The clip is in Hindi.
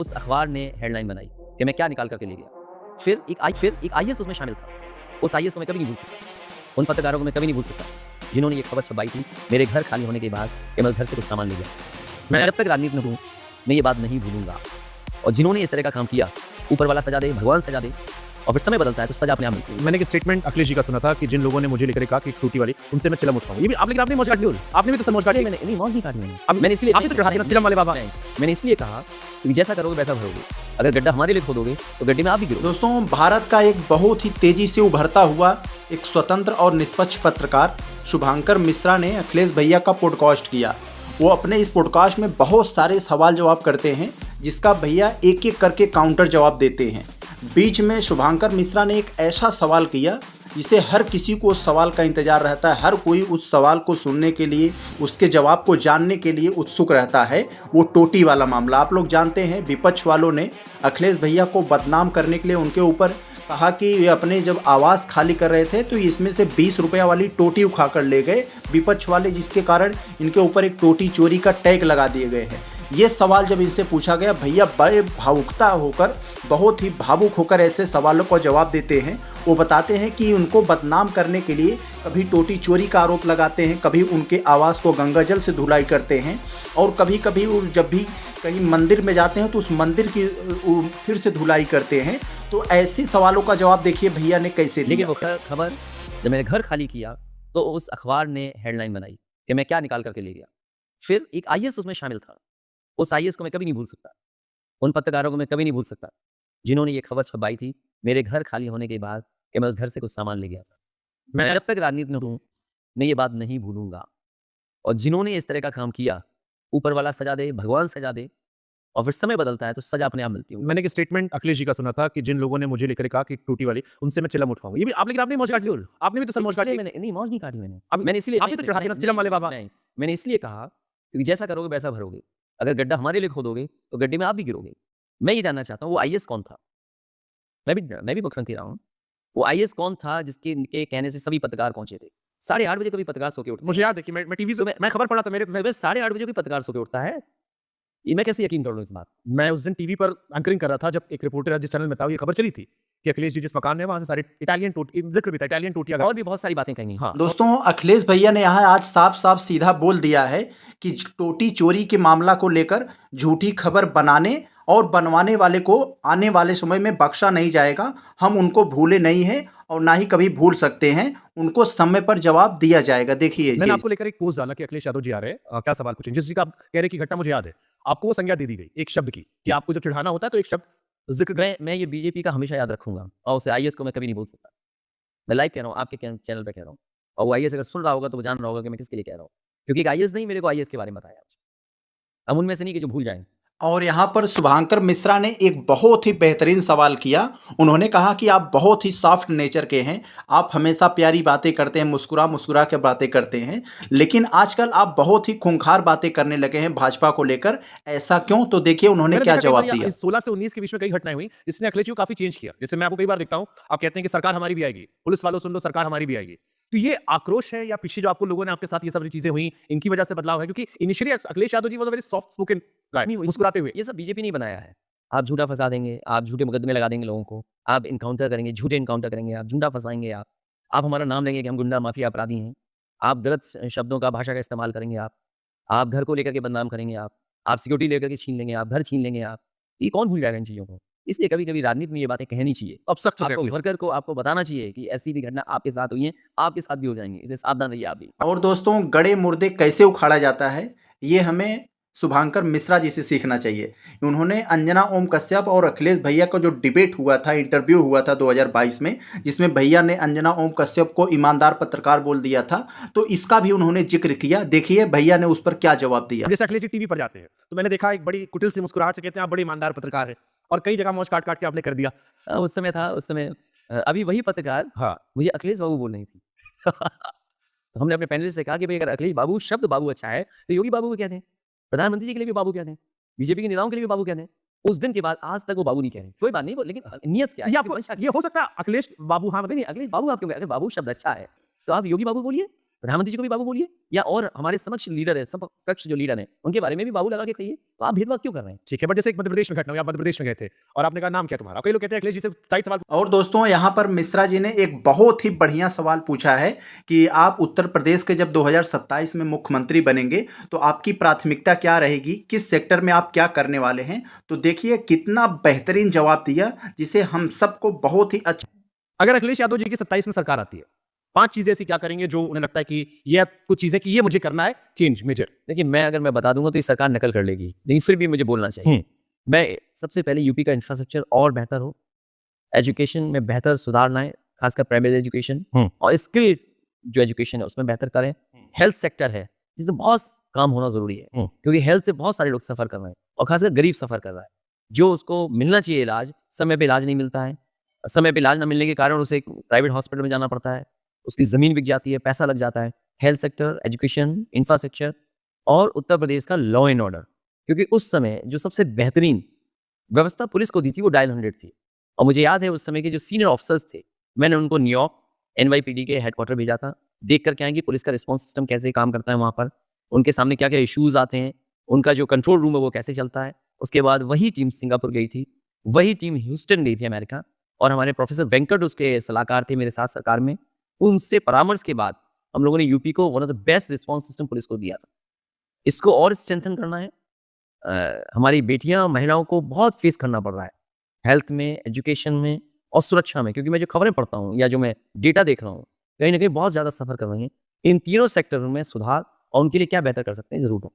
उस अखबार ने हेडलाइन बनाई कि मैं क्या निकाल करके ले गया। फिर एक आईएएस उसमें शामिल था। उस आईएएस को मैं कभी नहीं भूल सकता। उन पत्रकारों को मैं कभी नहीं भूल सकता, जिन्होंने ये खबर छपवाई थी मेरे घर खाली होने के बाद कि मैं उस घर से कुछ सामान ले गया। मैं जब तक राजनीति में हूँ, मैं ये बात नहीं भूलूँगा। और जिन्होंने इस तरह का काम किया, ऊपर वाला सजा दे, भगवान सजा दे, और फिर समय बदलता है तो सजा अपने आप मिलती है। मैंने एक स्टेटमेंट अखिलेश जी का सुना था कि जिन लोगों ने मुझे लेकर कहा कि टूटी वाली उनसे मैं चिलम उठाऊंगा। ये भी लेकिन आपने मौज काट ली। आपने भी तो मौज काट ली। मैंने नहीं मौज नहीं काटी मैंने। अब मैंने इसलिए आपने तो चढ़ा दिया ना चिलम वाले बाबा। मैंने इसलिए कहा कि जैसा करोगे वैसा भरोगे। अगर गड्ढा हमारे लिए खोदोगे तो गड्ढे में आप भी गिरोगे। दोस्तों, भारत का एक बहुत ही तेजी से उभरता हुआ एक स्वतंत्र और निष्पक्ष पत्रकार शुभांकर मिश्रा ने अखिलेश भैया का पॉडकास्ट किया। वो अपने इस पॉडकास्ट में बहुत सारे सवाल जवाब करते हैं, जिसका भैया एक एक करके काउंटर जवाब देते हैं। बीच में शुभांकर मिश्रा ने एक ऐसा सवाल किया जिसे हर किसी को उस सवाल का इंतजार रहता है। हर कोई उस सवाल को सुनने के लिए, उसके जवाब को जानने के लिए उत्सुक रहता है। वो टोटी वाला मामला आप लोग जानते हैं। विपक्ष वालों ने अखिलेश भैया को बदनाम करने के लिए उनके ऊपर कहा कि ये अपने जब आवास खाली कर रहे थे तो इसमें से 20 रुपया वाली टोटी उठा कर ले गए विपक्ष वाले, जिसके कारण इनके ऊपर एक टोटी चोरी का टैग लगा दिए गए हैं। ये सवाल जब इनसे पूछा गया, भैया बड़े भावुकता होकर, बहुत ही भावुक होकर ऐसे सवालों का जवाब देते हैं। वो बताते हैं कि उनको बदनाम करने के लिए कभी टोटी चोरी का आरोप लगाते हैं, कभी उनके आवास को गंगाजल से धुलाई करते हैं, और कभी कभी जब भी कहीं मंदिर में जाते हैं तो उस मंदिर की फिर से धुलाई करते हैं। तो ऐसे सवालों का जवाब देखिए भैया ने कैसे दिया। लेकिन वो खबर जब मैंने घर खाली किया तो उस अखबार ने हेडलाइन बनाई कि मैं क्या निकाल करके ले गया। फिर एक आईएएस उसमें शामिल था। उस आईएएस को मैं कभी नहीं भूल सकता। उन पत्रकारों को मैं कभी नहीं भूल सकता, जिन्होंने ये खबर छपवाई थी मेरे घर खाली होने के बाद कि मैं उस घर से कुछ सामान ले गया था। मैं जब तक राजनीति में हूँ, मैं ये बात नहीं भूलूंगा। और जिन्होंने इस तरह का काम किया, ऊपर वाला सजा दे, भगवान सजा दे, और फिर समय बदलता है तो सजा अपने आप मिलती है। मैंने एक स्टेटमेंट अखिलेश जी का सुना था कि जिन लोगों ने मुझे लेकर कहा कि टूटी वाली उनसे मैं चिलम उठाऊंगा। ये भी लेकिन आपने मौज काट ली। आपने भी तो मौज काट ली। मैंने नहीं मौज नहीं काटी मैंने। अब मैंने इसलिए आपने तो चढ़ा दिया ना चिलम वाले बाबा। मैंने इसलिए कहा कि जैसा करोगे वैसा भरोगे। अगर गड्ढा हमारे लिए खोदोगे तो गड्ढे में आप भी गिरोगे। मैं ये जानना चाहता हूँ, वो आईएएस कौन था? मैं भी मुख्यमंत्री रहा हूँ। वो आईएएस कौन था जिसके इनके कहने से सभी पत्रकार पहुंचे थे? 8:30 बजे कभी पत्रकार सो के उठते मुझे याद है कि मैं टीवी से मैं खबर पढ़ा था मेरे हैं। 8:30 बजे कोई पत्रकार सो के उठता है? ये मैं कैसे यकीन कर लूँ इस बात? मैं उस दिन टीवी पर एंकरिंग कर रहा था जब एक रिपोर्टर जिस चैनल में था ये खबर चली थी कि अखिलेश जी जिस मकान में वहां से सारे इटालियन टोटी जिक्र भी था इटालियन टोटियां। और भी बहुत सारी बातें कही। हाँ दोस्तों, अखिलेश भैया ने यहाँ आज साफ साफ सीधा बोल दिया है कि टोटी चोरी के मामला को लेकर झूठी खबर बनाने और बनवाने वाले को आने वाले समय में बख्शा नहीं जाएगा। हम उनको भूले नहीं हैं और ना ही कभी भूल सकते हैं। उनको समय पर जवाब दिया जाएगा। देखिए, मैंने आपको लेकर एक पोस्ट डाला कि अखिलेश यादव जी आ रहे हैं, क्या सवाल पूछें। जिस जी का आप कह रहे की घटना मुझे याद है, आपको वो संज्ञा दे दी गई एक शब्द की कि आपको जब चिढ़ाना होता है तो एक शब्द जिक्र। मैं ये बीजेपी का हमेशा याद रखूंगा, और उसे आईएएस को मैं कभी नहीं भूल सकता। मैं लाइव कह रहा हूँ, आपके चैनल पे कह रहा हूँ, और वो आईएएस अगर सुन रहा होगा तो वो जान रहा होगा कि मैं किसके लिए कह रहा हूँ, क्योंकि एक आईएएस नहीं मेरे को आईएएस के बारे में बताया आज। हम उनमें से नहीं कि जो भूल जाएं। और यहाँ पर शुभांकर मिश्रा ने एक बहुत ही बेहतरीन सवाल किया। उन्होंने कहा कि आप बहुत ही सॉफ्ट नेचर के हैं, आप हमेशा प्यारी बातें करते हैं, मुस्कुरा मुस्कुरा के बातें करते हैं, लेकिन आजकल आप बहुत ही खूंखार बातें करने लगे हैं भाजपा को लेकर। ऐसा क्यों? तो देखिए उन्होंने क्या जवाब दिया। 16 से 19 के बीच में कई घटनाएं हुई जिसने अखिलेश जी को काफी चेंज किया। जैसे मैं आपको कई बार देखता हूं, आप कहते हैं कि सरकार हमारी भी आएगी, पुलिस वालों सुन लो सरकार हमारी भी आएगी। तो ये आक्रोश है या पीछे जो आपको लोगों ने आपके साथ ये सब चीजें हुई इनकी वजह से बदलाव है? क्योंकि initially Akhilesh Yadav ji was very soft spoken guy, मुस्कुराते हुए। ये सब बीजेपी नहीं बनाया है। आप झूठा फंसा देंगे, आप झूठे मुकदमे लगा देंगे लोगों को, आप इनकाउंटर करेंगे, झूठे इनकाउंटर करेंगे, आप झूठा फंसाएंगे, आप हमारा नाम लेंगे कि हम गुंडा माफिया अपराधी हैं, आप गलत शब्दों का भाषा का इस्तेमाल करेंगे, आप घर को लेकर के बदनाम करेंगे, आप सिक्योरिटी लेकर के छीन लेंगे, आप घर छीन लेंगे। आप ये कौन भूल जाएगा इन चीज़ों को? इसलिए कभी कभी राजनीति में ये बातें कहनी चाहिए। अब सख्त हो गए आपको अखिलेश। वर्कर को आपको बताना चाहिए कि ऐसी भी घटना आपके साथ हुई है, आपके साथ भी हो जाएंगी, इसलिए सावधान रहिए आप भी। और दोस्तों, गड़े मुर्दे कैसे उखाड़ा जाता है, ये हमें शुभांकर मिश्रा जी से सीखना चाहिए। उन्होंने अंजना ओम कश्यप और अखिलेश भैया का जो डिबेट हुआ था, इंटरव्यू हुआ था 2022 में, जिसमें भैया ने अंजना ओम कश्यप को ईमानदार पत्रकार बोल दिया था, तो इसका भी उन्होंने जिक्र किया। देखिए भैया ने उस पर क्या जवाब दिया। जैसे अखिलेश जी टीवी पर जाते हैं तो मैंने देखा एक बड़ी कुटिल सी मुस्कुराहट से कहते हैं आप बड़े ईमानदार पत्रकार हैं, और कई जगह मौज काट काट के आपने कर दिया। उस समय था, उस समय अभी वही पत्रकार हाँ मुझे अखिलेश बाबू बोल रही थी। तो हमने अपने पैनलिस्ट से कहा कि भाई अगर अखिलेश बाबू शब्द बाबू अच्छा है तो योगी बाबू को क्या दें, प्रधानमंत्री जी के लिए भी बाबू क्या दें, बीजेपी के नेताओं के लिए भी बाबू क्या दें। उस दिन के बाद आज तक वो बाबू नहीं कह रहे। कोई बात नहीं, लेकिन नियत क्या है? ये आपको ये हो सकता है अखिलेश बाबू, हाँ नहीं, अखिलेश बाबू आप क्यों कह रहे हैं? अगर बाबू शब्द अच्छा है तो आप योगी बाबू बोलिए। प्रधानमंत्री जी को भी बाबू बोलिए या और हमारे समक्ष लीडर है, समकक्ष जो लीडर हैं, उनके बारे में भी बाबू लगा के कहिए। तो आप भेदभाव क्यों कर रहे हैं? ठीक है, बट जैसे एक मध्य प्रदेश में घटना हुई, आप मध्य प्रदेश में गए थे और आपने कहा नाम क्या तुम्हारा? कई लोग कहते हैं अखिलेश जी से टाइट सवाल और दोस्तों यहाँ पर मिश्रा जी ने एक बहुत ही बढ़िया सवाल पूछा है कि आप उत्तर प्रदेश के जब 2027 में मुख्यमंत्री बनेंगे तो आपकी प्राथमिकता क्या रहेगी, किस सेक्टर में आप क्या करने वाले हैं। तो देखिए कितना बेहतरीन जवाब दिया जिसे हम सबको बहुत ही अच्छा। अगर अखिलेश यादव जी की 27 में सरकार आती है, 5 चीजें ऐसी क्या करेंगे जो उन्हें लगता है कि ये कुछ चीजें कि ये मुझे करना है चेंज मेजर? देखिए अगर मैं बता दूंगा तो ये सरकार नकल कर लेगी, लेकिन फिर भी मुझे बोलना चाहिए। मैं सबसे पहले यूपी का इंफ्रास्ट्रक्चर और बेहतर हो, एजुकेशन में बेहतर सुधार लाएं, खासकर प्राइमरी एजुकेशन और स्किल जो एजुकेशन है उसमें बेहतर करें। हेल्थ सेक्टर है जिसमें बहुत काम होना जरूरी है, क्योंकि हेल्थ से बहुत सारे लोग सफर कर रहे हैं और खासकर गरीब सफर कर रहा है। जो उसको मिलना चाहिए इलाज, समय पे इलाज नहीं मिलता है। समय पे इलाज न मिलने के कारण उसे एक प्राइवेट हॉस्पिटल में जाना पड़ता है, उसकी ज़मीन बिक जाती है, पैसा लग जाता है। हेल्थ सेक्टर, एजुकेशन, इंफ्रास्ट्रक्चर और उत्तर प्रदेश का लॉ एंड ऑर्डर, क्योंकि उस समय जो सबसे बेहतरीन व्यवस्था पुलिस को दी थी वो डायल 100 थी। और मुझे याद है उस समय के जो सीनियर ऑफिसर्स थे, मैंने उनको न्यूयॉर्क एनवाईपीडी के हेडक्वार्टर भेजा था, देख कर के आए कि पुलिस का रिस्पॉन्स सिस्टम कैसे काम करता है वहाँ पर, उनके सामने क्या-क्या इश्यूज़ आते हैं, उनका जो कंट्रोल रूम है वो कैसे चलता है। उसके बाद वही टीम सिंगापुर गई थी, वही टीम ह्यूस्टन गई थी अमेरिका और हमारे प्रोफेसर वेंकट उसके सलाहकार थे मेरे साथ सरकार में। उनसे परामर्श के बाद हम लोगों ने यूपी को one of the best response system police को दिया था। इसको और स्ट्रेंथन करना है। हमारी बेटियां, महिलाओं को बहुत फेस करना पड़ रहा है हेल्थ में, एजुकेशन में और सुरक्षा में, क्योंकि मैं जो खबरें पढ़ता हूँ या जो मैं डेटा देख रहा हूँ, कहीं ना कहीं बहुत ज़्यादा सफ़र कर रही हैं। इन तीनों सेक्टरों में सुधार और उनके लिए क्या बेहतर कर सकते हैं ज़रूर।